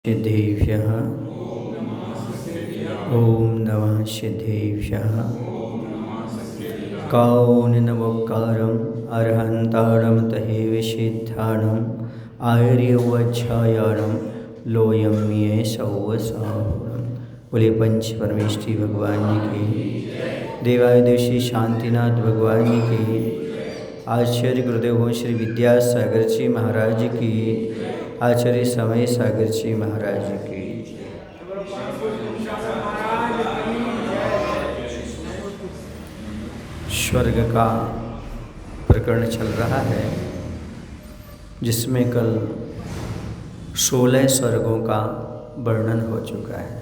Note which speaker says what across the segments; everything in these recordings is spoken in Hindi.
Speaker 1: सिद्धेभ्यः ॐ नमः सिद्धेभ्यः कारुण्यवकारम् अर्हन्तारं तहे विसिद्धारम् आयुर्वच्छायारं लोयं ये सौवसाहुरम्। बोले पंच परमेष्ठी भगवान जी की, देवादिदेव शांतिनाथ भगवान जी की, आचार्य गुरुदेव हो श्री विद्यासागर जी महाराज की, आचार्य समय सागर जी महाराज की। स्वर्ग का प्रकरण चल रहा है, जिसमें कल 16 स्वर्गों का वर्णन हो चुका है।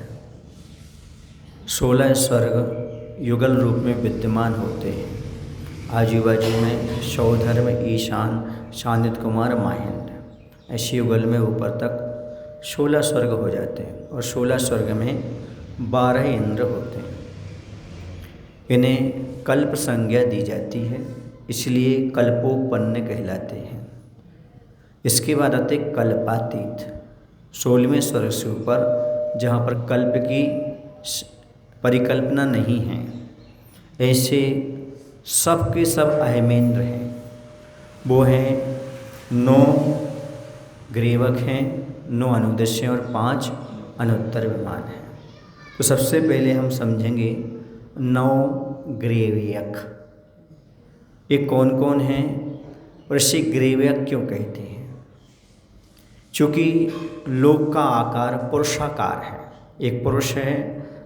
Speaker 1: 16 स्वर्ग युगल रूप में विद्यमान होते हैं। आजू बाजू में सौधर्म, ईशान, शांदित कुमार, माहिंद, ऐसे युगल में ऊपर तक 16 स्वर्ग हो जाते हैं और 16 स्वर्ग में 12 इंद्र होते हैं। इन्हें कल्प संज्ञा दी जाती है, इसलिए कल्पोपन्न कहलाते हैं। इसके बाद आते कल्पातीत, 16वें स्वर्ग से ऊपर, जहाँ पर कल्प की परिकल्पना नहीं है। ऐसे सब के सब अहमेंद्र हैं। वो हैं 9 ग्रीवक हैं, 9 अनुदेश हैं और 5 अनुत्तर विमान हैं। तो सबसे पहले हम समझेंगे 9 ग्रीवक ये कौन कौन हैं और इसे ग्रीवक क्यों कहते हैं। चूँकि लोक का आकार पुरुषाकार है। एक पुरुष है,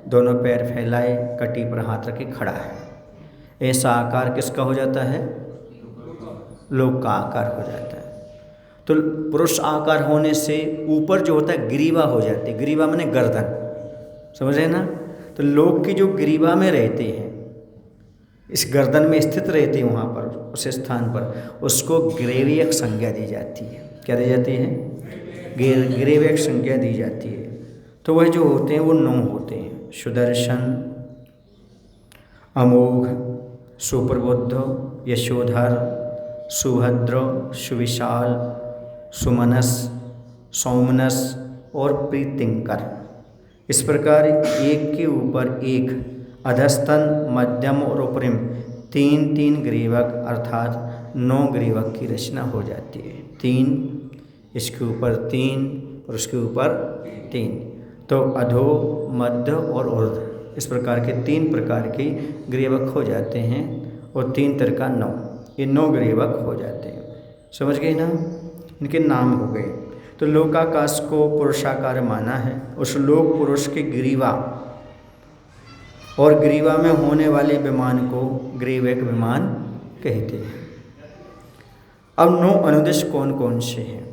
Speaker 1: दोनों पैर फैलाए, कटी पर हाथ रखे खड़ा है। ऐसा आकार किसका हो जाता है? लोक का आकार हो जाता है। तो पुरुष आकार होने से ऊपर जो होता है ग्रीवा हो जाती है। ग्रीवा माने गर्दन, समझ रहे ना। तो लोक की जो ग्रीवा में रहते हैं, इस गर्दन में स्थित रहते हैं, वहाँ पर उस स्थान पर उसको ग्रीवक संज्ञा दी जाती है। क्या दी जाती है? ग्रीवक संज्ञा दी जाती है। तो वह जो होते हैं वो 9 होते हैं। सुदर्शन, अमोघ, सुप्रबुद्ध, यशोधर, सुभद्र, सुविशाल, सुमनस, सौमनस और प्रीतिंकर। इस प्रकार एक के ऊपर एक, अधस्तन, मध्यम और उपरिम 3-3 ग्रीवक अर्थात 9 ग्रीवक की रचना हो जाती है। 3, इसके ऊपर 3 और उसके ऊपर 3। तो अधो, मध्य और ऊर्ध्व, इस प्रकार के 3 प्रकार के ग्रीवक हो जाते हैं और 3 तरह का 9, ये 9 ग्रीवक हो जाते हैं। समझ गए ना। इनके नाम हो गए। तो लोकाकाश को पुरुषाकार माना है। उस लोक पुरुष के ग्रीवा और ग्रीवा में होने वाले विमान को ग्रीवक विमान कहते हैं। अब 9 अनुदेश कौन कौन से हैं?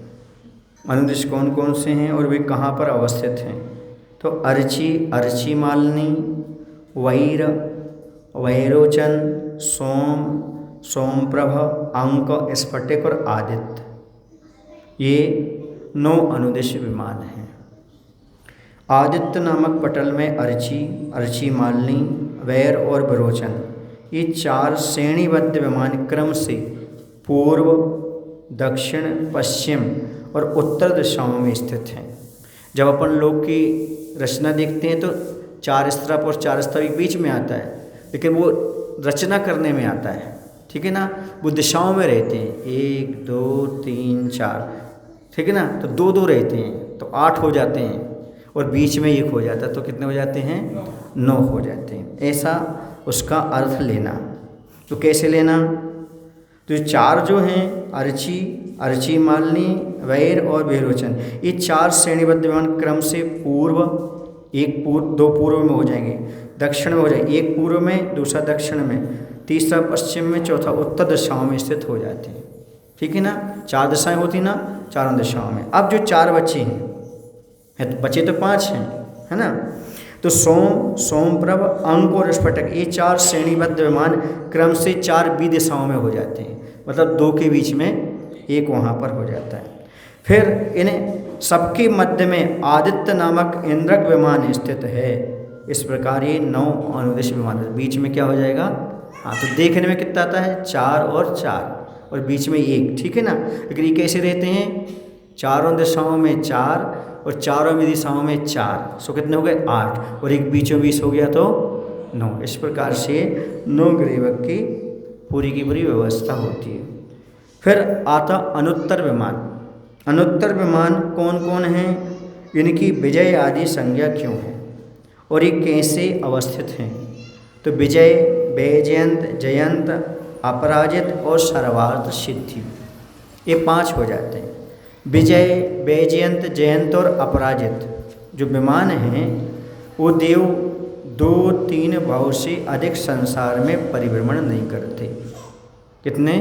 Speaker 1: अनुदेश कौन कौन से हैं और वे कहाँ पर अवस्थित हैं? तो अर्ची, अर्ची मालिनी, वैर, वैरोचन, सोम, सोमप्रभ, अंक, स्फटिक और आदित्य, ये 9 अनुदेश विमान हैं। आदित्य नामक पटल में अर्ची, अर्ची मालिनी, वैर और विरोचन, ये 4 श्रेणीबद्ध विमान क्रम से पूर्व, दक्षिण, पश्चिम और उत्तर दिशाओं में स्थित हैं। जब अपन लोक की रचना देखते हैं तो 4 स्तरप और 4 स्तंभ बीच में आता है, लेकिन वो रचना करने में आता है, ठीक है ना। वो दिशाओं में रहते हैं, 1, 2, 3, 4, ठीक है ना। तो 2-2 रहते हैं तो 8 हो जाते हैं और बीच में 1 हो जाता है, तो कितने हो जाते हैं? 9 हो जाते हैं। ऐसा उसका अर्थ लेना। तो कैसे लेना? तो ये 4 जो हैं, अर्ची, अर्ची मालिनी, वैर और विरोचन, ये 4 श्रेणीबद्ध विमान क्रम से पूर्व, 2 पूर्व में हो जाएंगे, दक्षिण में हो जाएंगे, 1 पूर्व में, दूसरा दक्षिण में, तीसरा पश्चिम में, चौथा उत्तर दिशाओं में स्थित हो जाते हैं, ठीक है ना। 4 दिशाएं होती ना, 4 दिशाओं में। अब जो 4 बचे हैं, तो बचे तो 5 हैं, है ना। तो सोम, सोमप्रभ, अंक और स्फटिक, ये 4 श्रेणीबद्ध विमान क्रम से 4 बी दिशाओं में हो जाते हैं। मतलब 2 के बीच में 1 वहाँ पर हो जाता है। फिर इन्हें सबके मध्य में आदित्य नामक इंद्रक विमान स्थित है। इस प्रकार ये 9 अनुदेश विमान, बीच में क्या हो जाएगा? हाँ, तो देखने में कितना आता है? 4 और 4 और बीच में 1, ठीक है ना। लेकिन ये कैसे रहते हैं? चारों दिशाओं में 4 और चारों में दिशाओं में 4, सो कितने हो गए 8, और एक बीचों बीच हो गया तो 9। इस प्रकार से 9 ग्रीवक की पूरी व्यवस्था होती है। फिर आता अनुत्तर विमान। अनुत्तर विमान कौन कौन हैं, इनकी विजय आदि संज्ञा क्यों है और ये कैसे अवस्थित हैं। तो विजय, वैजयंत, जयंत, अपराजित और सर्वार्थ सिद्धि, ये 5 हो जाते हैं। विजय, वैजयंत, जयंत और अपराजित जो विमान हैं वो देव 2-3 भाव से अधिक संसार में परिभ्रमण नहीं करते। कितने?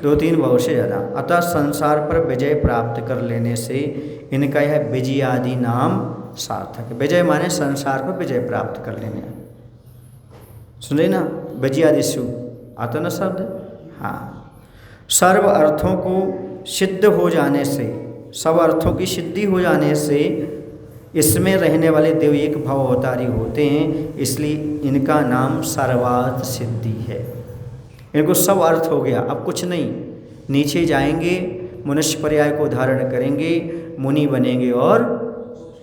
Speaker 1: 2-3 भाव से ज़्यादा। अतः संसार पर विजय प्राप्त कर लेने से इनका यह विजय आदि नाम सार्थक है। विजय माने संसार पर विजय प्राप्त कर लेने। सुन रहे ना, विजय आदि सु आता ना शब्द। हाँ, सर्व अर्थों को सिद्ध हो जाने से, सब अर्थों की सिद्धि हो जाने से इसमें रहने वाले देव एक भाव अवतारी होते हैं, इसलिए इनका नाम सर्वार्थ सिद्धि है। इनको सब अर्थ हो गया, अब कुछ नहीं, नीचे जाएंगे, मनुष्य पर्याय को धारण करेंगे, मुनि बनेंगे और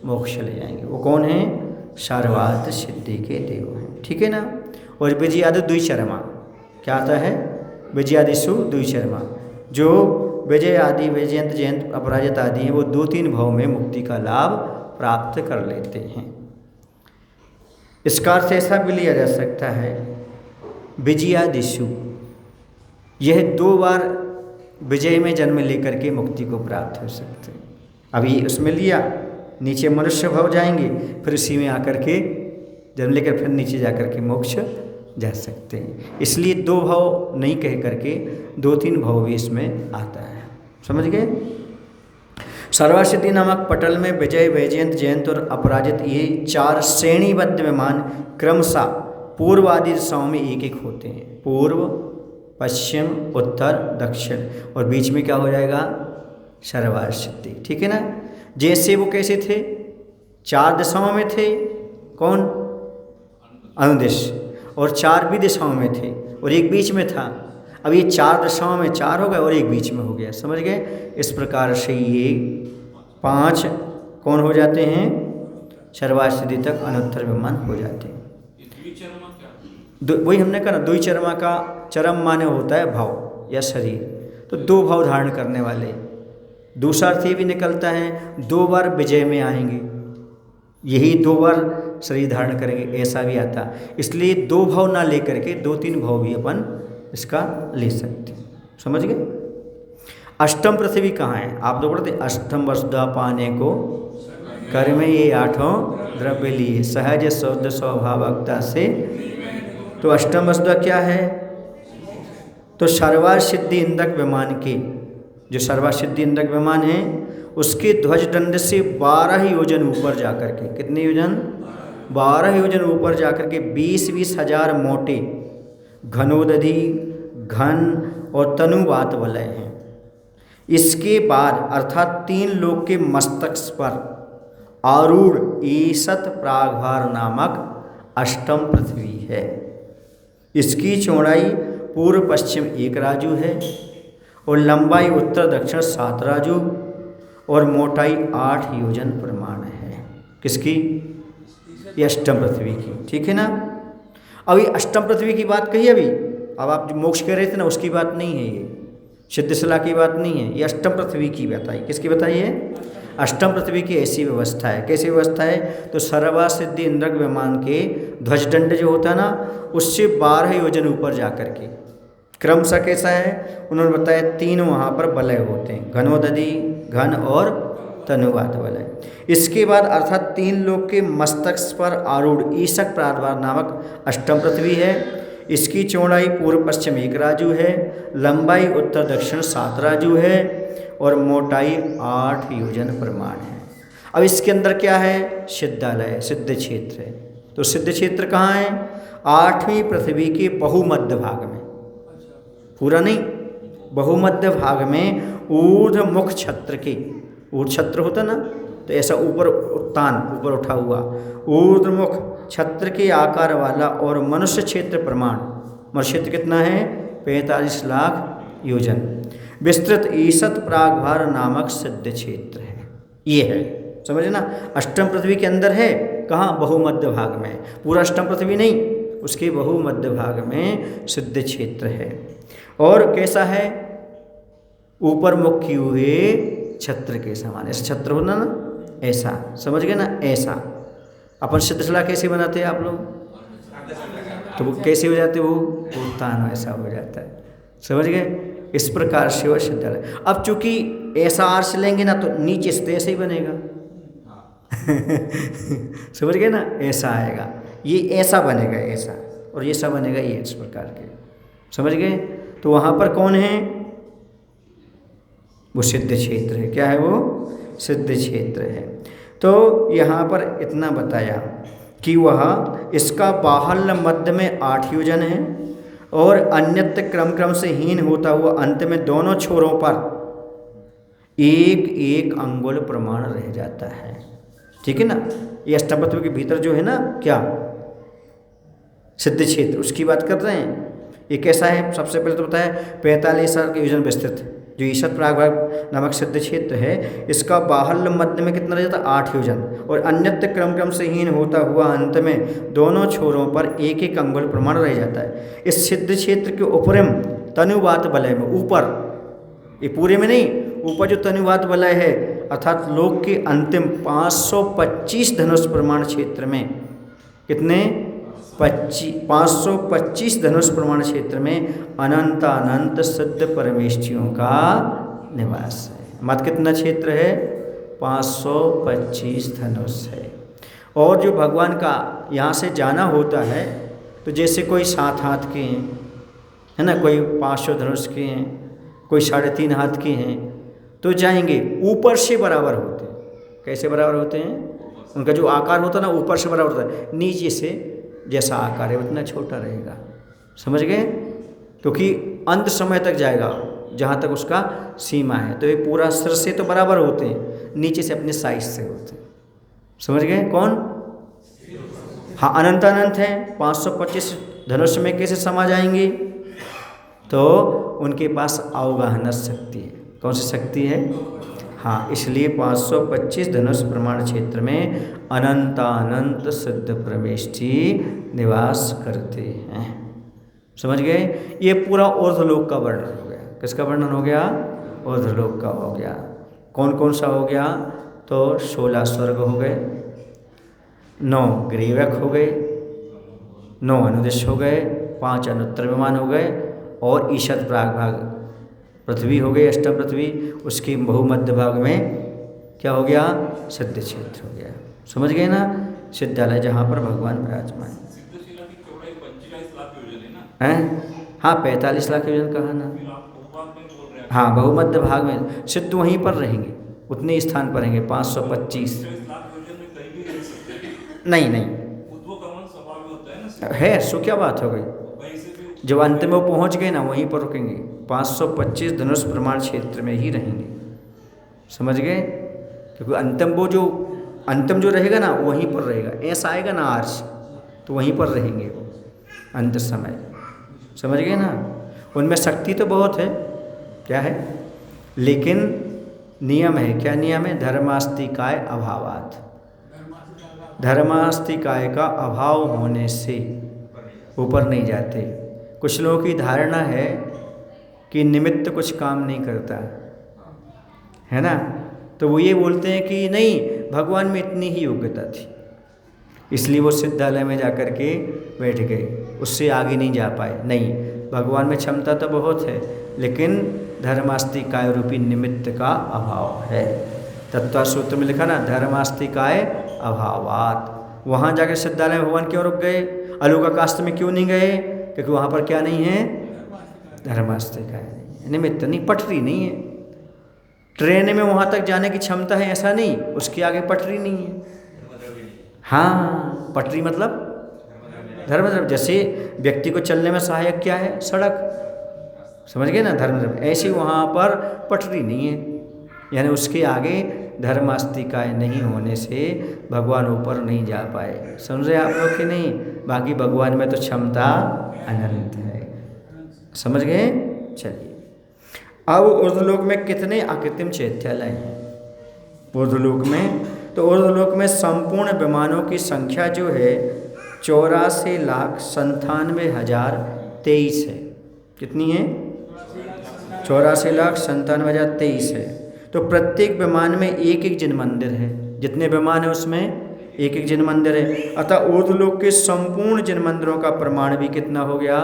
Speaker 1: मोक्ष ले जाएंगे। वो कौन है? सर्वार्थ सिद्धि के देव हैं। ठीक है ना। और विजयादि द्विचर्मा क्या आता है? विजयादिषु द्विचर्मा, जो विजय आदि, वैजयंत, जयंत, अपराजित आदि हैं, वो 2-3 भाव में मुक्ति का लाभ प्राप्त कर लेते हैं। इसका अर्थ ऐसा भी लिया जा सकता है, विजयादिषु, यह 2 बार विजय में जन्म लेकर के मुक्ति को प्राप्त हो सकते हैं। अभी उसमें लिया, नीचे मनुष्य भाव जाएंगे, फिर उसी में आकर के जन्म लेकर फिर नीचे जाकर के मोक्ष जा सकते हैं। इसलिए 2 भाव नहीं कह करके 2-3 भाव भी इसमें आता है। समझ गए। सर्वासिद्धि नामक पटल में विजय, वैजयंत, जयंत और अपराजित, ये 4 श्रेणीबद्ध विमान क्रमशः पूर्व आदि दिशाओं में एक होते हैं। पूर्व, पश्चिम, उत्तर, दक्षिण, और बीच में क्या हो जाएगा? सर्वार्थ सिद्धि। ठीक है ना। जैसे वो कैसे थे? 4 दिशाओं में थे। कौन? अनुदिश। और 4 भी दिशाओं में थे और एक बीच में था। अब ये 4 दिशाओं में 4 हो गए और एक बीच में हो गया। समझ गए। इस प्रकार से ये 5 कौन हो जाते हैं? सर्वार्थ सिद्धि तक अनुत्तर विमान हो जाते हैं। वही हमने कहा ना, द्विचर्मा का चरम माने होता है भाव या शरीर, तो 2 भाव धारण करने वाले। दूसरा अर्थ ये भी निकलता है 2 बार विजय में आएंगे, यही 2 बार शरीर धारण करेंगे, ऐसा भी आता। इसलिए 2 भाव ना लेकर के 2-3 भाव भी अपन इसका ले सकते हैं। समझ गए। अष्टम पृथ्वी कहाँ है? आप लोग पढ़ते अष्टम वसुधा पाने को कर में ये 8 द्रव्य लिए, सहज शुद्ध स्वभावकता से। तो अष्टम वसुधा क्या है? तो सर्वार्थ सिद्धि इंद्रक विमान के, जो सर्वार्थ सिद्धि इंद्रक विमान है, उसके ध्वज दंड से 12 योजन ऊपर जाकर के, कितने योजन? 12 योजन ऊपर जाकर के 20-20 हजार मोटे घनोदधि, घन और तनुवात वलय हैं। इसके बाद अर्थात 3 लोक के मस्तक पर आरूढ़ ईसत प्रागभार नामक अष्टम पृथ्वी है। इसकी चौड़ाई पूर्व पश्चिम 1 राजू है और लंबाई उत्तर दक्षिण 7 राजू और मोटाई 8 योजन प्रमाण है। किसकी? ये अष्टम पृथ्वी की। ठीक है ना। अभी अष्टम पृथ्वी की बात कही अभी, अब आप जो मोक्ष कह रहे थे ना, उसकी बात नहीं है, ये सिद्धशिला की बात नहीं है, ये अष्टम पृथ्वी की बताई। किसकी बताई है? अष्टम पृथ्वी की ऐसी व्यवस्था है। कैसी व्यवस्था है? तो सर्वार्थ सिद्धि इंद्रक विमान के ध्वजदंड जो होता है ना, उससे 12 योजन ऊपर जाकर के क्रमशः कैसा है उन्होंने बताया, 3 वहाँ पर वलय होते हैं, घनोदधि, घन और तनुवात वलय। इसके बाद अर्थात 3 लोक के मस्तक पर आरूढ़ ईशक प्राद्वार नामक अष्टम पृथ्वी है। इसकी चौड़ाई पूर्व पश्चिम 1 राजू है, लंबाई उत्तर दक्षिण 7 राजू है और मोटाई 8 योजन प्रमाण है। अब इसके अंदर क्या है? सिद्धालय, सिद्ध क्षेत्र है। तो सिद्ध क्षेत्र कहाँ है? 8वीं पृथ्वी के बहुमध्य भाग में, पूरा नहीं, बहुमध्य भाग में ऊर्ध्व मुख छत्र के, ऊर्ध्व छत्र होता ना, तो ऐसा ऊपर उत्तान, ऊपर उठा हुआ ऊर्ध्वमुख छत्र के आकार वाला और मनुष्य क्षेत्र प्रमाण, मनुष्य क्षेत्र कितना है? 45 लाख योजन विस्तृत ईसत प्रागभार नामक सिद्ध क्षेत्र है। ये है समझे ना। अष्टम पृथ्वी के अंदर है, कहाँ? बहुमध्य भाग में। पूरा अष्टम पृथ्वी नहीं, उसके बहुमध्य भाग में सिद्ध क्षेत्र है। और कैसा है? ऊपर मुख किए हुए छत्र के समान। ऐसा छत्र होना ना, ऐसा, समझ गए ना, ऐसा। अपन सिद्धशिला कैसे बनाते हैं आप लोग? तो वो कैसे हो जाते? वो उत्तान ऐसा हो जाता है, समझ गए। इस प्रकार से वह सिद्धालय। अब चूंकि ऐसा आर्च लेंगे ना तो नीचे से ऐसे ही बनेगा समझ गए ना, ऐसा आएगा, ये ऐसा बनेगा, ऐसा, और ये ऐसा बनेगा, ये इस प्रकार के, समझ गए। तो वहाँ पर कौन है? वो सिद्ध क्षेत्र है। क्या है वो? सिद्ध क्षेत्र है। तो यहाँ पर इतना बताया कि वह इसका बाहल्य मध्य में 8 योजन है और अन्यत्र क्रम से हीन होता हुआ अंत में दोनों छोरों पर 1-1 अंगुल प्रमाण रह जाता है। ठीक है ना। ये अष्टपत्र के भीतर जो है ना, क्या सिद्ध क्षेत्र, उसकी बात कर रहे हैं। ये कैसा है? सबसे पहले तो बताया 45 के योजन विस्तृत जो ईशत प्रागभाग नामक सिद्ध क्षेत्र है, इसका बाहल्य मध्य में कितना रह जाता है? 8 योजन और अन्यत्र क्रम से हीन होता हुआ अंत में दोनों छोरों पर 1-1 अंगुल प्रमाण रह जाता है। इस सिद्ध क्षेत्र के उपरिम तनुवात वलय में, ऊपर, ये पूरे में नहीं, ऊपर जो तनुवात वलय है अर्थात लोक के अंतिम 525 धनुष प्रमाण क्षेत्र में, कितने? 525 धनुष प्रमाण क्षेत्र में अनंत सिद्ध परमेष्ठियों का निवास है। मत कितना क्षेत्र है? 525 धनुष है। और जो भगवान का यहाँ से जाना होता है, तो जैसे कोई 7 हाथ के हैं, है ना, कोई 500 धनुष के हैं, कोई 3.5 हाथ के हैं, तो जाएंगे ऊपर से बराबर होते हैं। कैसे बराबर होते हैं? उनका जो आकार होता है ना, ऊपर से बराबर होता है, नीचे से जैसा आकार है उतना छोटा रहेगा, समझ गए। क्योंकि अंत समय तक जाएगा जहाँ तक उसका सीमा है। तो ये पूरा सिर से तो बराबर होते हैं, नीचे से अपने साइज से होते हैं, समझ गए। कौन? हाँ, अनंत है। 525 धनुष में कैसे समा जाएंगे? तो उनके पास अवगाहन शक्ति है। कौन सी शक्ति है? हाँ, इसलिए 525 धनुष प्रमाण क्षेत्र में अनंत सिद्ध परमेष्ठी निवास करते हैं, समझ गए। ये पूरा ऊर्ध्वलोक का वर्णन हो गया। किसका वर्णन हो गया? ऊर्ध्वलोक का हो गया। कौन कौन सा हो गया? तो 16 स्वर्ग हो गए, 9 ग्रीवक हो गए, 9 अनुदिश हो गए, 5 अनुत्तर विमान हो गए, और ईशत प्रागभाग पृथ्वी हो गई, अष्टम पृथ्वी। उसकी बहुमध्य भाग में क्या हो गया? सिद्ध क्षेत्र हो गया, समझ गए ना। सिद्धालय जहाँ पर भगवान विराजमान है। हाँ, 45 लाख योजन कहा ना। हाँ, बहुमध्य भाग में सिद्ध वहीं पर रहेंगे, उतने स्थान पर रहेंगे। 525 नहीं है, सो क्या बात हो गई। जब अंत में वो पहुँच गए ना, वहीं पर रुकेंगे। 525 धनुष प्रमाण क्षेत्र में ही रहेंगे, समझ गए। क्योंकि अंतिम जो रहेगा ना, वहीं पर रहेगा। ऐसा आएगा ना आर्च, तो वहीं पर रहेंगे वो अंत समय, समझ गए ना। उनमें शक्ति तो बहुत है, क्या है, लेकिन नियम है। क्या नियम है? धर्मास्तिकाय अभावात्। धर्मास्तिकाय का अभाव होने से ऊपर नहीं जाते। कुछ लोगों की धारणा है कि निमित्त कुछ काम नहीं करता है ना, तो वो ये बोलते हैं कि नहीं, भगवान में इतनी ही योग्यता थी, इसलिए वो सिद्धालय में जाकर के बैठ गए, उससे आगे नहीं जा पाए। नहीं, भगवान में क्षमता तो बहुत है, लेकिन धर्मास्तिकाय रूपी निमित्त का अभाव है। तत्व सूत्र में लिखा ना, धर्मास्तिकाय अभावात्। वहाँ जाकर सिद्धालय में भगवान क्यों रुक गए? अलौकिकास्त्र में क्यों नहीं गए? क्योंकि वहाँ पर क्या नहीं है? धर्मास्तिकाय नहीं, निमित्त नहीं, पटरी नहीं है। ट्रेन में वहाँ तक जाने की क्षमता है ऐसा नहीं, उसके आगे पटरी नहीं है। हाँ, पटरी मतलब धर्मद्रव्य। जैसे व्यक्ति को चलने में सहायक क्या है? सड़क, समझ गए ना, धर्मद्रव्य। ऐसे वहाँ पर पटरी नहीं है, यानी उसके आगे धर्मास्तिकाय नहीं होने से भगवान ऊपर नहीं जा पाए। समझे आप लोग कि नहीं? बाकी भगवान में तो क्षमता अनंत है, समझ गए। चलिए, अब ऊर्ध्वलोक में कितने अकृत्रिम चैत्यालय हैं? ऊर्ध्वलोक में तो ऊर्ध्वलोक में संपूर्ण विमानों की संख्या जो है 84,97,023 है। कितनी है? 84,97,023 है। तो प्रत्येक विमान में एक एक जिन मंदिर है। जितने विमान है उसमें एक एक जिन मंदिर है। अतः ऊर्ध्वलोक के संपूर्ण जिन मंदिरों का प्रमाण भी कितना हो गया?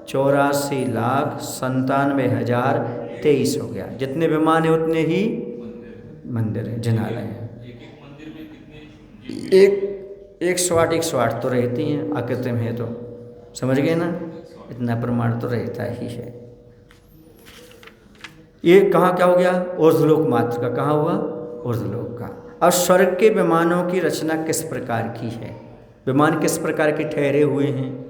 Speaker 1: 84,97,023 हो गया। जितने विमान है उतने ही मंदिर है, जिनालय है। एक 108 तो रहती हैं आकृति में है, तो समझ गए ना, इतना प्रमाण तो रहता ही है। ये कहाँ क्या हो गया? ऊर्ध्वलोक मात्र का। कहाँ हुआ? ऊर्ध्वलोक का। अब स्वर्ग के विमानों की रचना किस प्रकार की है? विमान किस प्रकार के ठहरे हुए हैं?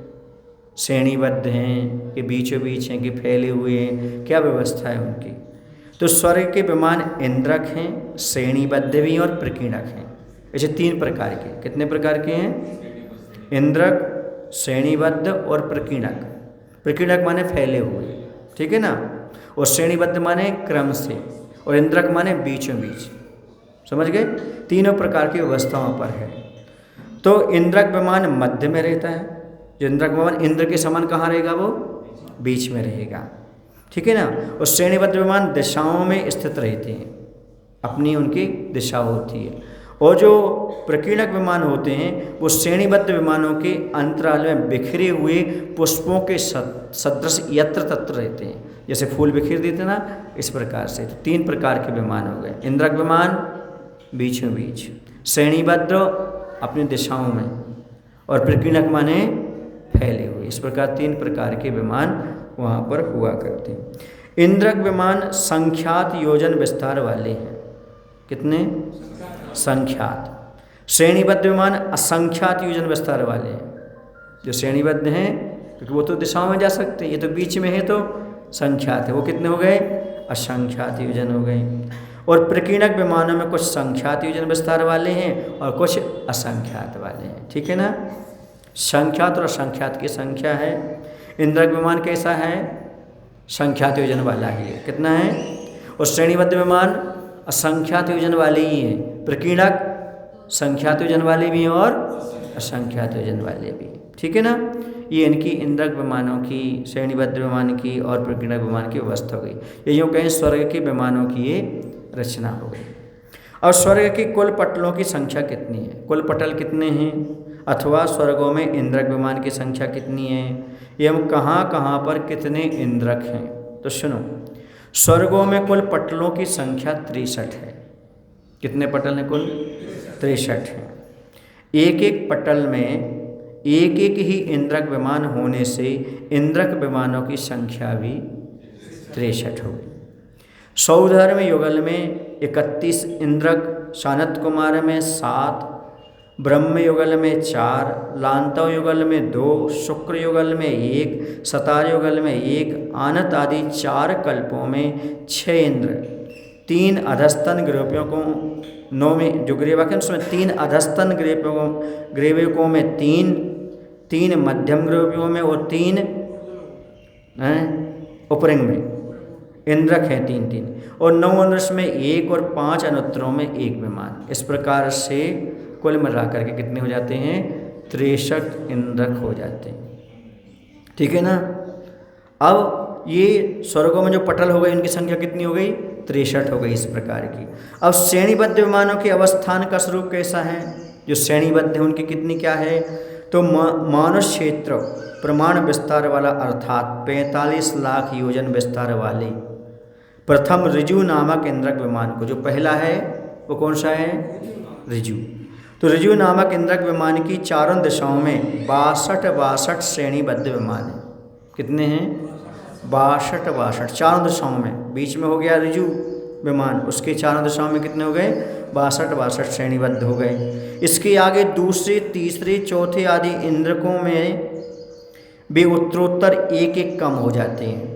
Speaker 1: श्रेणीबद्ध हैं कि बीचों बीच हैं कि फैले हुए हैं? क्या व्यवस्था है उनकी? तो स्वर्ग के विमान इंद्रक हैं, श्रेणीबद्ध भी हैं और प्रकीर्णक हैं। ऐसे 3 प्रकार के। कितने प्रकार के हैं? इंद्रक, श्रेणीबद्ध और प्रकीर्णक। प्रकीर्णक माने फैले हुए, ठीक है ना, और श्रेणीबद्ध माने क्रम से, और इंद्रक माने बीचों बीच। समझ गए? तीनों प्रकार की व्यवस्थाओं पर है। तो इंद्रक विमान मध्य में रहता है। जो इंद्रक विमान इंद्र के समान कहाँ रहेगा? वो बीच में रहेगा, ठीक है ना। और श्रेणीबद्ध विमान दिशाओं में स्थित रहते हैं, अपनी उनकी दिशा होती है। और जो प्रकीर्णक विमान होते हैं वो श्रेणीबद्ध विमानों के अंतराल में बिखरे हुए पुष्पों के सदृश यत्र तत्र रहते हैं। जैसे फूल बिखेर देते ना, इस प्रकार से। तो 3 प्रकार के विमान हो गए। इंद्रक विमान बीचों बीच, श्रेणीबद्ध अपनी दिशाओं में, और प्रकीर्णक माने फैले हुए। इस प्रकार 3 प्रकार के विमान वहाँ पर हुआ करते हैं। इंद्रक विमान संख्यात योजन विस्तार वाले हैं। कितने? संख्यात। श्रेणीबद्ध विमान असंख्यात योजन विस्तार वाले हैं। जो श्रेणीबद्ध हैं क्योंकि वो तो दिशाओं में जा सकते हैं, ये तो बीच में है तो संख्यात है। वो कितने हो गए? असंख्यात योजन हो गए। और प्रकीर्णक विमानों में कुछ संख्यात योजन विस्तार वाले हैं और कुछ असंख्यात वाले हैं, ठीक है ना। संख्यात और असंख्यात की संख्या है। इंद्रक विमान कैसा है? संख्यात योजन वाला ही है। कितना है? और श्रेणीबद्ध विमान असंख्यात योजन वाले ही हैं। प्रकीर्णक संख्यात योजन वाले भी हैं और असंख्यात योजन वाले भी, ठीक है ना। ये इनकी इंद्रक विमानों की, श्रेणीबद्ध विमान की और प्रकीर्णक विमान की व्यवस्था हो गई। ये यूँ कहें स्वर्ग के विमानों की ये रचना हो गई। और स्वर्ग की कुल पटलों की संख्या कितनी है? कुल पटल कितने हैं? अथवा स्वर्गों में इंद्रक विमान की संख्या कितनी है? एवं कहाँ कहाँ पर कितने इंद्रक हैं? तो सुनो, स्वर्गों में कुल पटलों की संख्या 63 है। कितने पटल हैं? कुल 63 हैं। एक एक पटल में एक एक ही इंद्रक विमान होने से इंद्रक विमानों की संख्या भी 63 हो गई। सौधर्म युगल में 31 इंद्रक, शानत कुमार में 7, ब्रह्म युगल में 4, लांतव युगल में 2, शुक्र युगल में 1, सतार युगल में 1, आनत आदि 4 कल्पों में 6 इंद्र, 3 अधस्तन ग्रेवकों को 9 में जो ग्रेवक है उसमें 3 अधस्तन ग्रेवकों में 3 मध्यम ग्रेवकों में और 3 उपरिंग में इंद्रक हैं 3 और 9 अनुष में 1 और 5 अनुत्तरों में 1 विमान। इस प्रकार से कुल मिला करके कितने हो जाते हैं? 63 इंद्रक हो जाते हैं, ठीक है ना। अब ये स्वर्गों में जो पटल हो गए इनकी संख्या कितनी हो गई? 63 हो गई इस प्रकार की। अब श्रेणीबद्ध विमानों के अवस्थान का स्वरूप कैसा है? जो श्रेणीबद्ध है उनकी कितनी क्या है? तो मानस क्षेत्र प्रमाण विस्तार वाला अर्थात 45 लाख योजन विस्तार वाले प्रथम ऋजु नामक इंद्रक विमान को, जो पहला है वो कौन सा है? ऋजु। तो ऋजु नामक इंद्रक विमान की चारों दिशाओं में 62 श्रेणीबद्ध विमान है। कितने हैं? 62 चारों दिशाओं में। बीच में हो गया ऋजु विमान, उसके चारों दिशाओं में कितने हो गए? 62 श्रेणीबद्ध हो गए। इसके आगे दूसरे, तीसरे, चौथे आदि इंद्रकों में भी उत्तरोत्तर एक एक कम हो जाते हैं।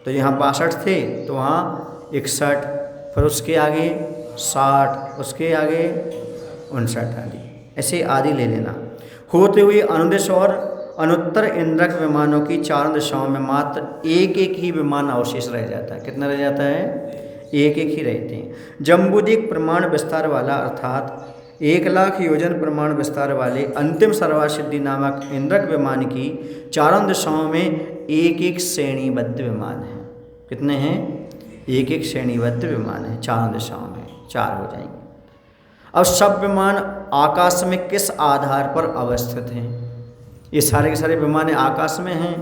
Speaker 1: तो यहाँ 62 थे तो वहाँ 61, फिर उसके आगे 60, उसके आगे 59 आदि, ऐसे आदि ले लेना। होते हुए अनुदिश और अनुत्तर इंद्रक विमानों की चारों दिशाओं में मात्र एक एक ही विमान अवशेष रह जाता है। कितना रह जाता है? एक एक ही रहते हैं। जम्बूद्वीप प्रमाण विस्तार वाला अर्थात 1,00,000 योजन प्रमाण विस्तार वाले अंतिम सर्वासिद्धि नामक इंद्रक विमान की चारों दिशाओं में एक एक श्रेणीबद्ध विमान है। कितने हैं? एक एक श्रेणीबद्ध विमान है, चारों दिशाओं में 4 हो जाएंगे। अब सब विमान आकाश में किस आधार पर अवस्थित हैं? ये सारे के सारे विमान आकाश में हैं,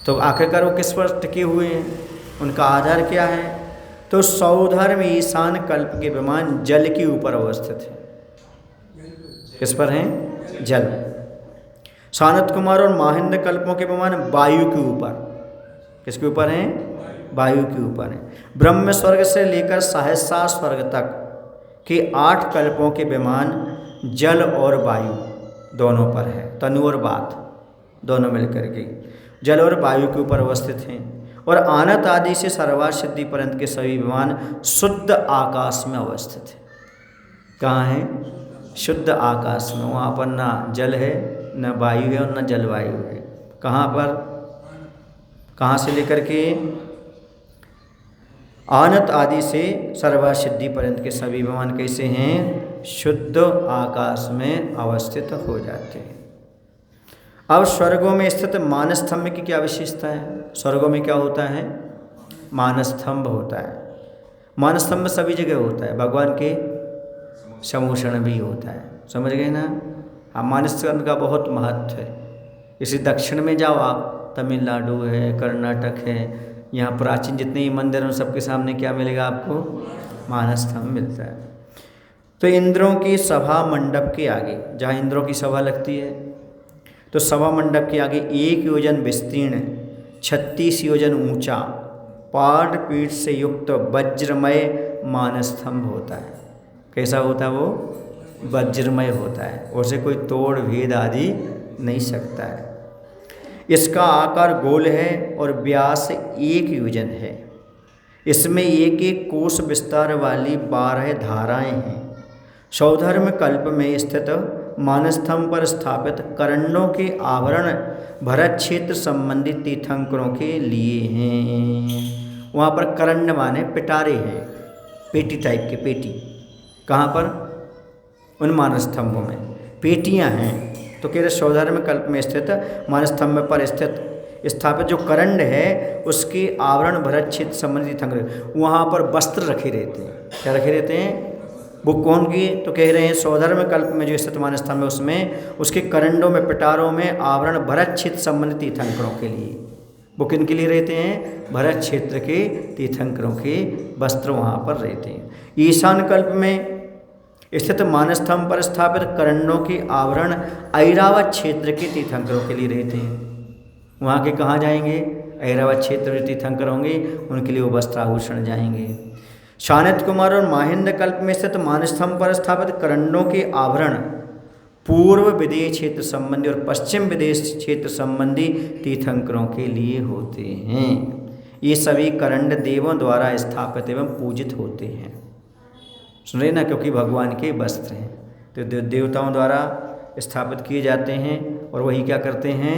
Speaker 1: तो आखिरकार वो किस पर टिके हुए हैं? उनका आधार क्या है? तो सौधर्म ईशान कल्प के विमान जल के ऊपर अवस्थित हैं। किस पर हैं? जल। सानत कुमार और माहिंद कल्पों के विमान वायु के ऊपर। किसके ऊपर हैं? वायु के ऊपर हैं। ब्रह्म स्वर्ग से लेकर सहस्रा स्वर्ग तक के 8 कल्पों के विमान जल और वायु दोनों पर है। तनु और बात दोनों मिलकर के जल और वायु के ऊपर अवस्थित हैं। और आनत आदि से सर्वासिद्धि पर्यंत के सभी विमान शुद्ध आकाश में अवस्थित हैं। कहाँ है? शुद्ध आकाश में। वहाँ पर ना जल है, न वायु है और न जलवायु है। कहाँ पर? कहाँ से लेकर के? आनत आदि से सर्वासिद्धि पर्यंत के सभी विमान कैसे हैं? शुद्ध आकाश में अवस्थित हो जाते हैं। अब स्वर्गों में स्थित मानस्तंभ की क्या विशेषता है? स्वर्गों में क्या होता है? मानस्तंभ होता है। मानस्तंभ सभी जगह होता है, भगवान के समूषण भी होता है। समझ गए ना? हाँ, मानस्तंभ का बहुत महत्व है। इसी दक्षिण में जाओ आप, तमिलनाडु है, कर्नाटक है, यहाँ प्राचीन जितने ही मंदिर हैं सबके सामने क्या मिलेगा आपको? मानस्तंभ मिलता है। तो इंद्रों की सभा मंडप के आगे, जहाँ इंद्रों की सभा लगती है, तो सभा मंडप के आगे 1 योजन विस्तीर्ण 36 योजन ऊंचा पाठ पीठ से युक्त वज्रमय मानस्तंभ होता है। कैसा होता है वो? वज्रमय होता है, उसे कोई तोड़ भेद आदि नहीं सकता है। इसका आकार गोल है और व्यास 1 योजन है। इसमें एक एक कोस विस्तार वाली 12 धाराएं हैं। सौधर्म कल्प में स्थित मानस्तंभ पर स्थापित करंडों के आवरण भरत क्षेत्र संबंधित तीर्थंकरों के लिए हैं। वहाँ पर करंड माने पिटारे हैं, पेटी टाइप के पेटी। कहाँ पर? उन मानस्तंभों में पेटियाँ हैं। तो कह रहे सौधर्म कल्प में स्थित मानस्तंभ पर स्थित स्थापित जो करंड है उसके आवरण भरत क्षेत्र संबंधित तीर्थंकर, वहाँ पर वस्त्र रखे रहते हैं। क्या रखे रहते हैं? वो कौन की? तो कह रहे हैं सौधर्म कल्प में जो स्थित मानस्तंभ है उसमें उसके करंडों में पिटारों में आवरण भरत क्षेत्र संबंधित तीर्थंकरों के लिए। वो किन के लिए रहते हैं? भरत क्षेत्र के तीर्थंकरों के वस्त्र वहाँ पर रहते हैं। ईशान कल्प में स्थित मानस्तंभ पर स्थापित करंडों के आवरण ऐरावत क्षेत्र के तीर्थंकरों के लिए रहते हैं। वहाँ के कहाँ जाएंगे? ऐरावत क्षेत्र में तीर्थंकर होंगे, उनके लिए वो वस्त्राभूषण जाएंगे। शानित कुमार और माहिंद कल्प में स्थित मानस्तंभ पर स्थापित करंडों के आवरण पूर्व विदेश क्षेत्र संबंधी और पश्चिम विदेश क्षेत्र संबंधी तीर्थंकरों के लिए होते हैं। ये सभी करंड देवों द्वारा स्थापित एवं पूजित होते हैं। सुन रहे ना? क्योंकि भगवान के वस्त्र हैं तो देवताओं द्वारा स्थापित किए जाते हैं और वही क्या करते हैं?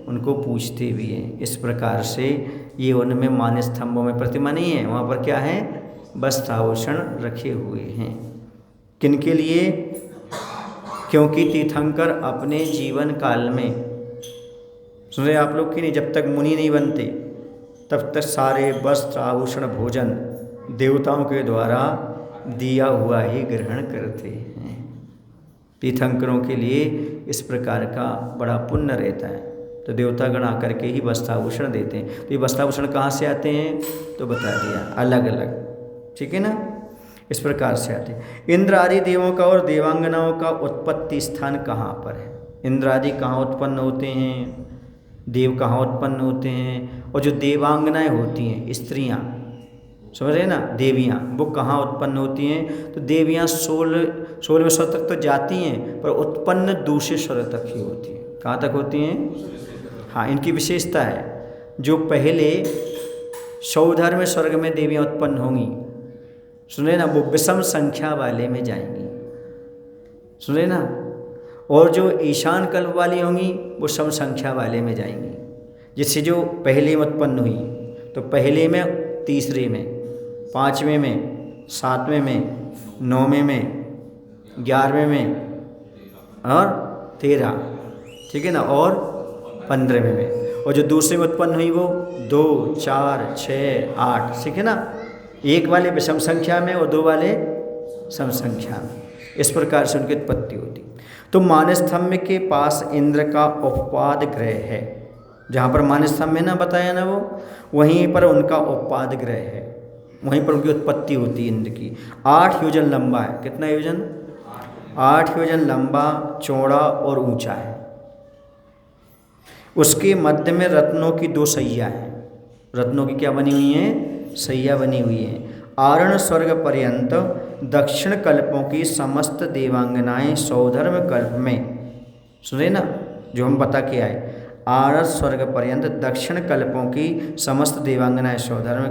Speaker 1: उनको पूजते भी हैं। इस प्रकार से ये उनमें मानस्तंभों में प्रतिमा नहीं है, वहाँ पर क्या है? वस्त्राभूषण रखे हुए हैं। किनके लिए? क्योंकि तीर्थंकर अपने जीवन काल में, सुन रहे आप लोग कि नहीं, जब तक मुनि नहीं बनते तब तक सारे वस्त्र आभूषण भोजन देवताओं के द्वारा दिया हुआ ही ग्रहण करते हैं। तीर्थंकरों के लिए इस प्रकार का बड़ा पुण्य रहता है, तो देवतागण आकर के ही वस्त्राभूषण देते हैं। तो ये वस्त्राभूषण कहाँ से आते हैं? तो बता दिया, अलग अलग, ठीक है ना? इस प्रकार से आते हैं। इंद्र आदि देवों का और देवांगनाओं का उत्पत्ति स्थान कहाँ पर है? इंद्र आदि कहाँ उत्पन्न होते हैं? देव कहाँ उत्पन्न होते हैं? और जो देवांगनाएं होती हैं, स्त्रियाँ, समझ रहे ना, देवियाँ, वो कहाँ उत्पन्न होती हैं? तो देवियाँ 16वें स्वर तक तो जाती हैं, पर उत्पन्न दूसरे स्वर तक ही होती हैं। कहाँ तक होती हैं? हाँ, इनकी विशेषता है, जो पहले सौधर्म स्वर्ग में देवियाँ उत्पन्न होंगी, सुने ना, वो विषम संख्या वाले में जाएंगी, सुने ना, और जो ईशान कल्प वाली होंगी वो सम संख्या वाले में जाएंगी। जिससे जो पहले में उत्पन्न हुई, तो पहले में, तीसरे में, 5वें में, 7वें में, 9वें में, 11वें में और 13, ठीक है ना, और 15वें में। और जो दूसरे में उत्पन्न हुई वो 2, 4, 6, 8, ठीक है ना, एक वाले विषम संख्या में और 2 वाले सम संख्या में। इस प्रकार से उनकी उत्पत्ति होती। तो मानस्तंभ के पास इंद्र का उपपाद ग्रह है। जहाँ पर मानस्तंभ है ना बताया ना वो, वहीं पर उनका उपपाद ग्रह है, वहीं पर उनकी उत्पत्ति होती है इंद्र की। 8 योजन लंबा है। कितना योजन? 8 योजन लंबा, चौड़ा और ऊंचा है। उसके मध्य में रत्नों की 2 सैया हैं। रत्नों की क्या बनी हुई हैं? सैया बनी हुई है। आरण स्वर्ग पर्यंत दक्षिण कल्पों की समस्त देवांगनाएं सौधर्म कल्प में, सुने ना जो हम बता के आए, आरण स्वर्ग पर्यंत दक्षिण कल्पों की समस्त देवांगनाएं सौधर्म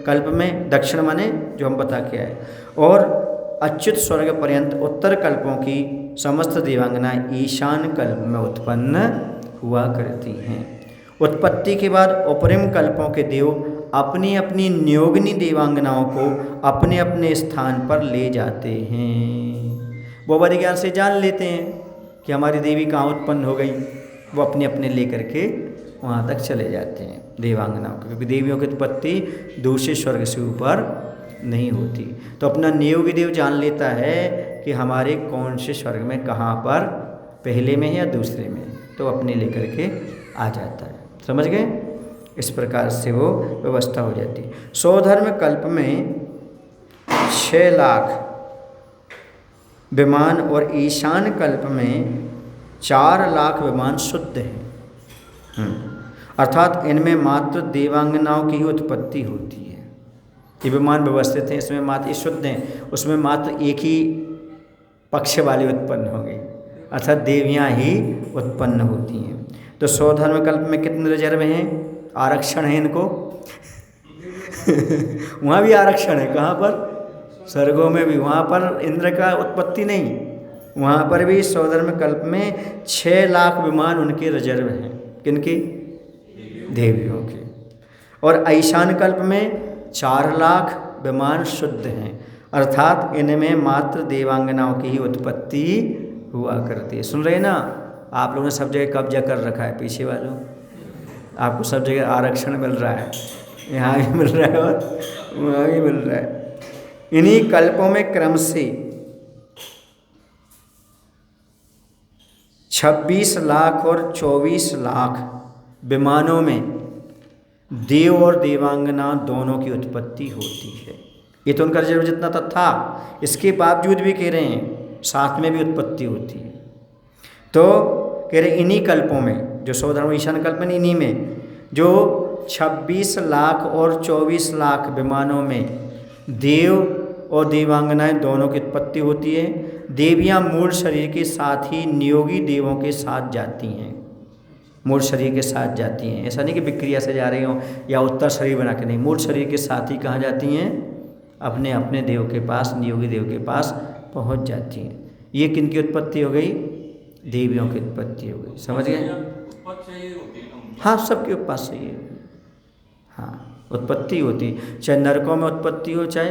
Speaker 1: कल्प में, दक्षिण माने जो हम बता के आए, और अच्युत स्वर्ग पर्यंत उत्तर कल्पों की समस्त देवांगनाएं ईशान कल्प में उत्पन्न हुआ करती हैं। उत्पत्ति के बाद उपरिम कल्पों के देव अपनी अपनी नियोगिनी देवांगनाओं को अपने अपने स्थान पर ले जाते हैं। वो बड़े ज्ञान से जान लेते हैं कि हमारी देवी कहाँ उत्पन्न हो गई। वो अपने अपने लेकर के वहाँ तक चले जाते हैं देवांगनाओं को, क्योंकि देवियों की उत्पत्ति दूसरे स्वर्ग से ऊपर नहीं होती। तो अपना नियोगी देव जान लेता है कि हमारे कौन से स्वर्ग में कहाँ पर, पहले में है या दूसरे में, तो अपने लेकर के आ जाता है। समझ गए? इस प्रकार से वो व्यवस्था हो जाती है। सौधर्म कल्प में 6 लाख विमान और ईशान कल्प में 4 लाख विमान शुद्ध हैं। अर्थात इनमें मात्र देवांगनाओं की ही उत्पत्ति होती है। ये विमान व्यवस्थित हैं, इसमें मात्र शुद्ध हैं, उसमें मात्र एक ही पक्ष वाले उत्पन्न होंगे, अर्थात देवियाँ ही उत्पन्न होती हैं। तो सौधर्म कल्प में कितने रिजर्व हैं? आरक्षण है इनको वहाँ भी आरक्षण है। कहाँ पर? स्वर्गों में भी। वहाँ पर इंद्र का उत्पत्ति नहीं, वहाँ पर भी सौधर्म कल्प में 6 लाख विमान उनके रिजर्व हैं। किनके? देवियों के। और ईशान कल्प में 4 लाख विमान शुद्ध हैं, अर्थात इनमें मात्र देवांगनाओं की ही उत्पत्ति हुआ करती है। सुन रहे ना? आप लोगों ने सब जगह कब्जा कर रखा है, पीछे वालों, आपको सब जगह आरक्षण मिल रहा है, यहाँ भी मिल रहा है और वहाँ भी मिल रहा है। इन्हीं कल्पों में क्रम से 26 लाख और 24 लाख विमानों में देव और देवांगना दोनों की उत्पत्ति होती है। ये तो उनका रिजर्व जितना था, इसके बावजूद भी कह रहे हैं साथ में भी उत्पत्ति होती है। तो कह रहे इन्हीं कल्पों में, जो सौधर्म ईशान कल्प में, इन्हीं में जो 26 लाख और 24 लाख विमानों में देव और देवांगनाएं दोनों की उत्पत्ति होती है। देवियां मूल शरीर के साथ ही नियोगी देवों के साथ जाती हैं, मूल शरीर के साथ जाती हैं। ऐसा नहीं कि विक्रिया से जा रही हों या उत्तर शरीर बना के, नहीं, मूल शरीर के साथ ही कहाँ जाती हैं? अपने अपने देव के पास, नियोगी देव के पास पहुँच जाती हैं। ये किनकी उत्पत्ति हो गई? देवियों की उत्पत्ति हो गई। समझ गए? हाँ, सबके उत्पत्ति से ही। हाँ, उत्पत्ति होती, चाहे नरकों में उत्पत्ति हो चाहे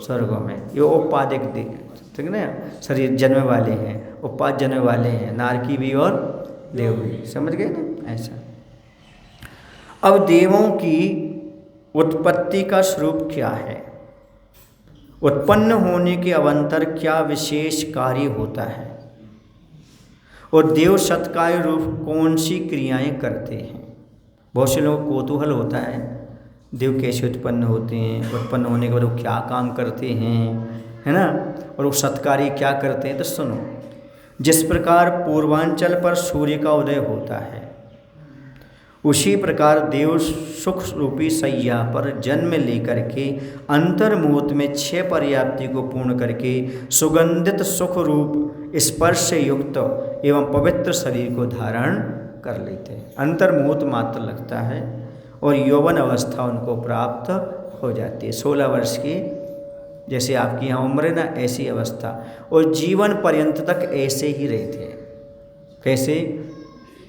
Speaker 1: स्वर्गों में। ये औपादिक देव, ठीक है ना, शरीर जन्म वाले हैं, उपाद जन्म वाले हैं, नारकी भी और देव भी। समझ गए ना? ऐसा। अब देवों की उत्पत्ति का स्वरूप क्या है? उत्पन्न होने के अवंतर क्या विशेष कार्य होता है? और देव सत्कार्य रूप कौन सी क्रियाएं करते हैं? बहुत से लोगों को कौतूहल होता है, देव कैसे उत्पन्न होते हैं, उत्पन्न होने के बाद वो क्या काम करते हैं, है ना, और वो सत्कार्य क्या करते हैं। तो सुनो, जिस प्रकार पूर्वांचल पर सूर्य का उदय होता है, उसी प्रकार देव सुख रूपी सैया पर जन्म लेकर के अंतर्मुहूर्त में 6 पर्याप्ति को पूर्ण करके सुगंधित सुख रूप स्पर्श से युक्त एवं पवित्र शरीर को धारण कर लेते हैं। अंतर्मुहूर्त मात्र लगता है और यौवन अवस्था उनको प्राप्त हो जाती है। 16 वर्ष की जैसे आपकी यहाँ उम्र है ना, ऐसी अवस्था, और जीवन पर्यंत तक ऐसे ही रहते हैं। कैसे?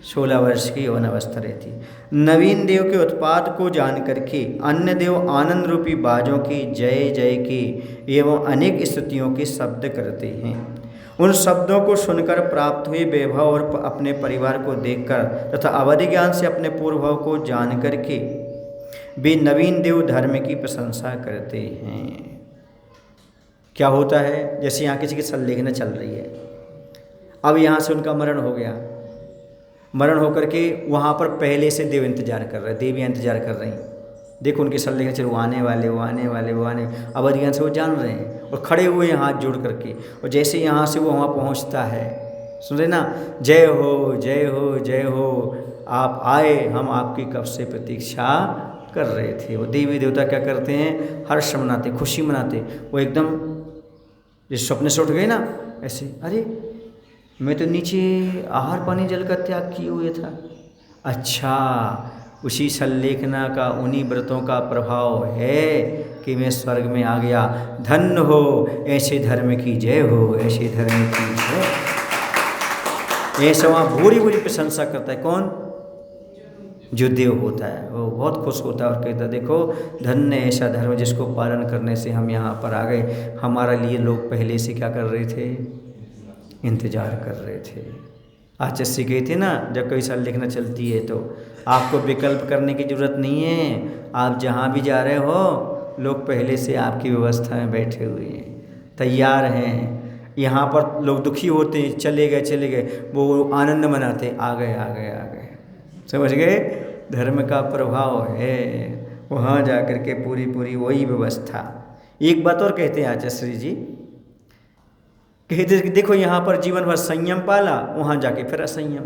Speaker 1: 16 वर्ष की यौन अवस्था रहती। नवीन देव के उत्पाद को जान करके अन्य देव आनंद रूपी बाजों की जय जय की एवं अनेक स्तुतियों के शब्द करते हैं। उन शब्दों को सुनकर प्राप्त हुए वैभव और अपने परिवार को देखकर तथा अवधि ज्ञान से अपने पूर्वभाव को जान करके वे नवीन देव धर्म की प्रशंसा करते हैं। क्या होता है, जैसे यहाँ किसी की संलेखना चल रही है, अब यहाँ से उनका मरण हो गया, मरण होकर के वहाँ पर पहले से देव इंतजार कर रहे, देवियाँ इंतजार कर रही। देखो उनकी संलेखना चल, वो आने वाले वो आने वाले वो आने, अवधि ज्ञान से वो जान रहे हैं और खड़े हुए हैं हाथ जोड़ करके। और जैसे यहाँ से वो वहाँ पहुँचता है, सुन रहे ना, जय हो जय हो जय हो, आप आए, हम आपकी कब से प्रतीक्षा कर रहे थे। वो देवी देवता क्या करते हैं, हर्ष मनाते, खुशी मनाते। वो एकदम जैसे सपने से उठ गए ना, ऐसे, अरे मैं तो नीचे आहार पानी जल का त्याग किए हुए था। अच्छा, उसी संलेखना का, उन्हीं व्रतों का प्रभाव है कि मैं स्वर्ग में आ गया। धन्य हो ऐसे धर्म की जय हो, ऐसे धर्म की जय। ऐसा वहाँ भूरी भूरी प्रशंसा करता है। कौन? जो देव होता है, वो बहुत खुश होता है और कहता है, देखो धन्य ऐसा धर्म जिसको पालन करने से हम यहाँ पर आ गए। हमारे लिए लोग पहले से क्या कर रहे थे, इंतजार कर रहे थे। आचार्य कहते ना, जब कोई संलेखना चलती है तो आपको विकल्प करने की जरूरत नहीं है, आप जहाँ भी जा रहे हो लोग पहले से आपकी व्यवस्था में बैठे हुए हैं, तैयार हैं। यहाँ पर लोग दुखी होते हैं, चले गए, वो आनंद मनाते, आ गए आ गए आ गए। समझ गए? धर्म का प्रभाव है, वहाँ जा कर के पूरी पूरी वही व्यवस्था। एक बात और कहते हैं आचार्य जी, कहते कि देखो यहाँ पर जीवन भर संयम पाला, वहाँ जाके फिर असंयम।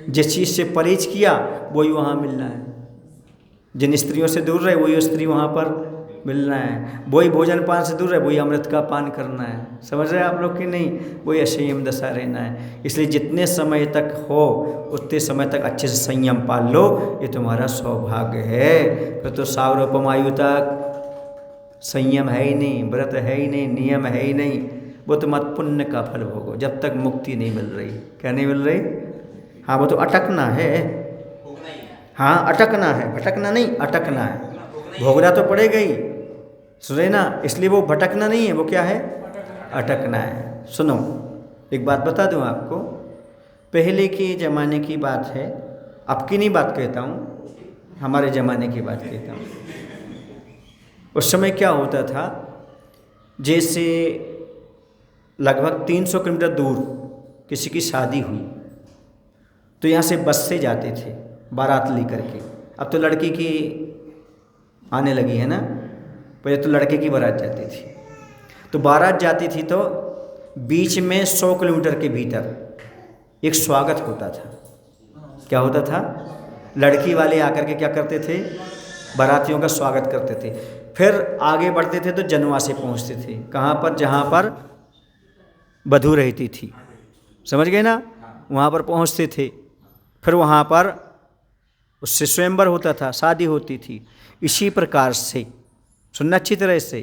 Speaker 1: जिस चीज़ से परहेज किया वही वहाँ मिलना है, जिन स्त्रियों से दूर रहे वही स्त्री वहाँ पर मिलना है, वही भोजन पान से दूर रहे वही अमृत का पान करना है। समझ रहे हैं आप लोग कि नहीं? वही असंयम दशा रहना है। इसलिए जितने समय तक हो उतने समय तक अच्छे से संयम पाल लो, ये तुम्हारा सौभाग्य है। फिर तो सावरोपमायु तक संयम है ही नहीं, व्रत है ही नहीं, नियम है ही नहीं, वो तो मत पुण्य का फल भोगो जब तक मुक्ति नहीं मिल रही। क्या नहीं मिल रही? हाँ, वो तो अटकना है। हाँ, अटकना है, भटकना नहीं, अटकना है। भोगना तो पड़ेगा ही, सुने ना, इसलिए वो भटकना नहीं है, वो क्या है, अटकना है। सुनो, एक बात बता दूं आपको, पहले के ज़माने की बात है, अब की नहीं बात कहता हूँ, हमारे ज़माने की बात कहता हूँ। उस समय क्या होता था, जैसे लगभग 300 किलोमीटर दूर किसी की शादी हुई तो यहाँ से बस से जाते थे बारात लेकर के। अब तो लड़की की आने लगी है ना, पहले तो लड़के की बारात जाती थी। तो बारात जाती थी तो बीच में 100 किलोमीटर के भीतर एक स्वागत होता था। क्या होता था? लड़की वाले आकर के क्या करते थे, बारातियों का स्वागत करते थे। फिर आगे बढ़ते थे तो जनवा से पहुँचते थे, कहाँ पर, जहाँ पर वधू रहती थी। समझ गए ना? वहाँ पर पहुँचते थे, फिर वहाँ पर उससे स्वयंवर होता था, शादी होती थी। इसी प्रकार से सुनना अच्छी तरह से,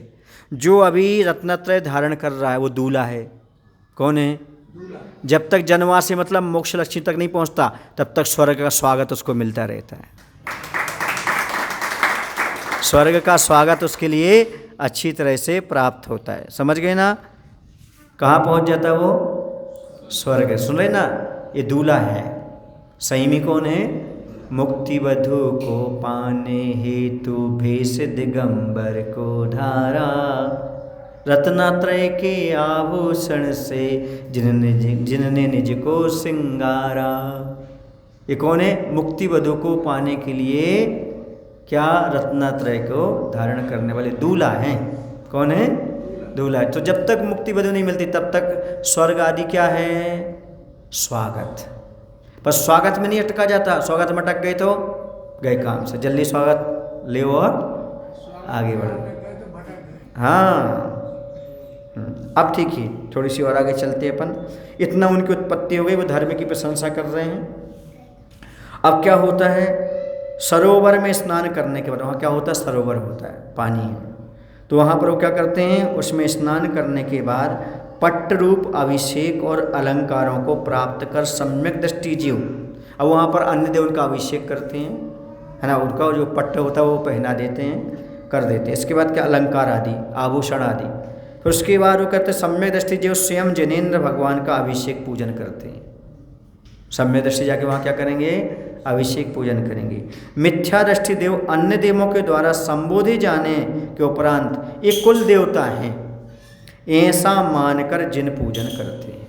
Speaker 1: जो अभी रत्नत्रय धारण कर रहा है वो दूल्हा है। कौन है? जब तक जनवा से मतलब मोक्ष लक्ष्मी तक नहीं पहुँचता तब तक स्वर्ग का स्वागत उसको मिलता रहता है। स्वर्ग का स्वागत उसके लिए अच्छी तरह से प्राप्त होता है। समझ गए ना? कहाँ पहुँच जाता वो? स्वर्ग। सुन रहे ना, ये दूल्हा है। संयमी कौन है? मुक्ति वधु को पाने हेतु भेष दिगंबर को धारा, रत्नात्रय के आभूषण से जिनने निज को सिंगारा। ये कौन है? मुक्ति वधु को पाने के लिए क्या रत्नात्रय को धारण करने वाले दूल्हा हैं। कौन है? दूल्हा है। तो जब तक मुक्ति वधु नहीं मिलती तब तक स्वर्ग आदि क्या है? स्वागत। पर स्वागत में नहीं अटका जाता, स्वागत में अटक गए तो गए काम से। जल्दी स्वागत ले और आगे बढ़ो। हाँ, अब ठीक है, थोड़ी सी और आगे चलते अपन। इतना उनकी उत्पत्ति हो गई, वो धर्म की प्रशंसा कर रहे हैं। अब क्या होता है? सरोवर में स्नान करने के बाद, वहाँ क्या होता है? सरोवर होता है, पानी है। तो वहाँ पर वो क्या करते हैं? उसमें स्नान करने के बाद पट्ट रूप अभिषेक और अलंकारों को प्राप्त कर सम्यक दृष्टि जीव अब वहाँ पर अन्य देव उनका अभिषेक करते हैं, है ना, उनका जो पट्ट होता है वो पहना देते हैं, कर देते हैं। इसके बाद क्या, अलंकार आदि, आभूषण आदि। फिर उसके बाद वो कहते हैं सम्यक दृष्टि जो स्वयं जिनेंद्र भगवान का अभिषेक पूजन करते हैं। सम्यक दृष्टि जाके वहाँ क्या करेंगे, अभिषेक पूजन करेंगे। मिथ्या दृष्टि देव अन्य देवों के द्वारा संबोधे जाने के उपरांत एक कुल देवता हैं ऐसा मानकर जिन पूजन करते हैं।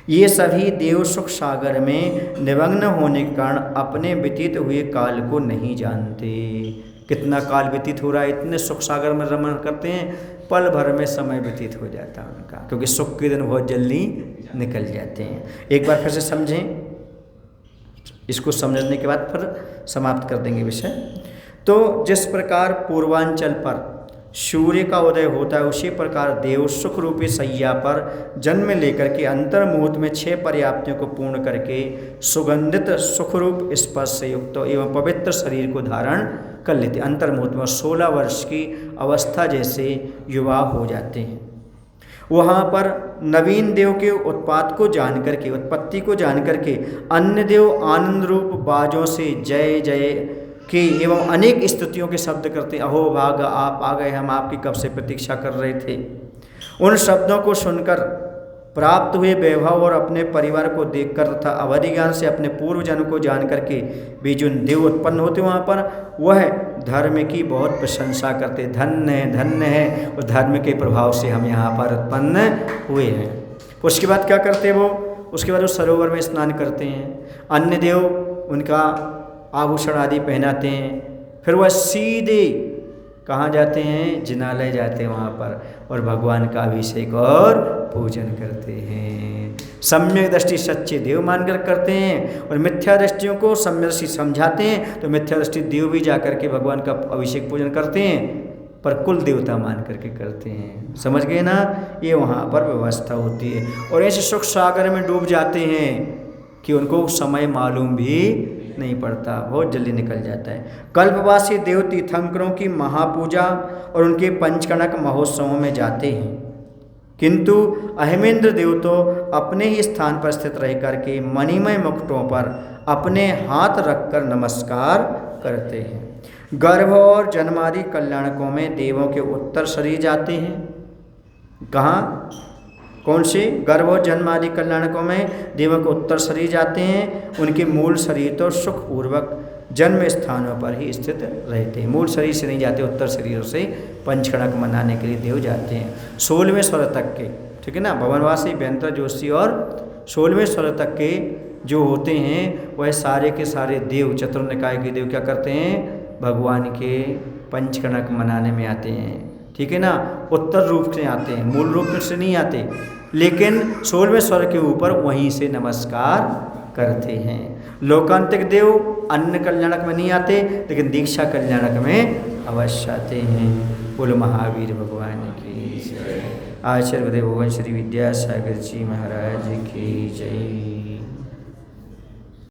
Speaker 1: ये सभी देव सुख सागर में निमग्न होने के कारण अपने व्यतीत हुए काल को नहीं जानते। कितना काल व्यतीत हो रहा है, इतने सुख सागर में रमण करते हैं, पल भर में समय व्यतीत हो जाता है उनका, क्योंकि सुख के दिन बहुत जल्दी निकल जाते हैं। एक बार फिर से समझें, इसको समझने के बाद फिर समाप्त कर देंगे विषय। तो जिस प्रकार पूर्वांचल पर सूर्य का उदय होता है, उसी प्रकार देव सुख रूपी सैया पर जन्म लेकर के अंतर मुहूर्त में 6 पर्याप्तियों को पूर्ण करके सुगंधित सुखरूप स्पर्श से युक्त एवं पवित्र शरीर को धारण कर लेते। अंतर मुहूर्त में 16 वर्ष की अवस्था जैसे युवा हो जाते हैं। वहाँ पर नवीन देव के उत्पात को जान करके, उत्पत्ति को जान करके अन्य देव आनंद रूप बाजों से जय जय कि एवं अनेक स्तुतियों के शब्द करते, अहो भाग आप आ गए, हम आपकी कब से प्रतीक्षा कर रहे थे। उन शब्दों को सुनकर प्राप्त हुए वैभव और अपने परिवार को देखकर तथा अवधि ज्ञान से अपने पूर्व जन्म को जान करके भी जो देव उत्पन्न होते वहाँ पर, वह धर्म की बहुत प्रशंसा करते। धन्य है उस धर्म के प्रभाव से हम यहाँ पर उत्पन्न हुए हैं। उसके बाद क्या करते वो, उसके बाद वो सरोवर में स्नान करते हैं, अन्य देव उनका आभूषण आदि पहनाते हैं। फिर वह सीधे कहाँ जाते हैं, जिनालय जाते हैं वहाँ पर, और भगवान का अभिषेक और पूजन करते हैं। सम्यक दृष्टि सच्चे देव मानकर करते हैं, और मिथ्या दृष्टियों को सम्यक दृष्टि समझाते हैं, तो मिथ्या दृष्टि देव भी जा करके भगवान का अभिषेक पूजन करते हैं, पर कुल देवता मान करके करते हैं। समझ गए ना, ये वहाँ पर व्यवस्था होती है। और ऐसे सुख सागर में डूब जाते हैं कि उनको समय मालूम भी नहीं पड़ता, बहुत जल्दी निकल जाता है। कल्पवासी देव तीर्थंकरों की महापूजा और उनके पंचकणक महोत्सवों में जाते हैं, किंतु अहेमेंद्र देव तो अपने ही स्थान पर स्थित रह करके मणिमय मुकुटों पर अपने हाथ रखकर नमस्कार करते हैं। गर्भ और जन्मादि कल्याणकों में देवों के उत्तर शरीर जाते हैं। कहाँ, कौन से, गर्भ और जन्म आदि कल्याणकों में देवों को उत्तर शरीर जाते हैं। उनके मूल शरीर तो सुखपूर्वक जन्म स्थानों पर ही स्थित रहते हैं, मूल शरीर से नहीं जाते, उत्तर शरीरों से पंचकणक मनाने के लिए देव जाते हैं। 16वें स्वर तक के, ठीक है ना, भवनवासी, व्यंतर जोशी और 16वें स्वर तक के जो होते हैं, वह सारे के सारे देव, चतुर्निकाय के देव क्या करते हैं, भगवान के पंचकणक मनाने में आते हैं। ठीक है ना, उत्तर रूप से आते हैं, मूल रूप से नहीं आते, लेकिन 16वें स्वर के ऊपर वहीं से नमस्कार करते हैं। लोकांतिक देव अन्य कल्याणक में नहीं आते, लेकिन दीक्षा कल्याणक में अवश्य आते हैं। बोलो महावीर भगवान की जय। आचार्य गुरुदेव भगवान श्री विद्यासागर जी महाराज की जय।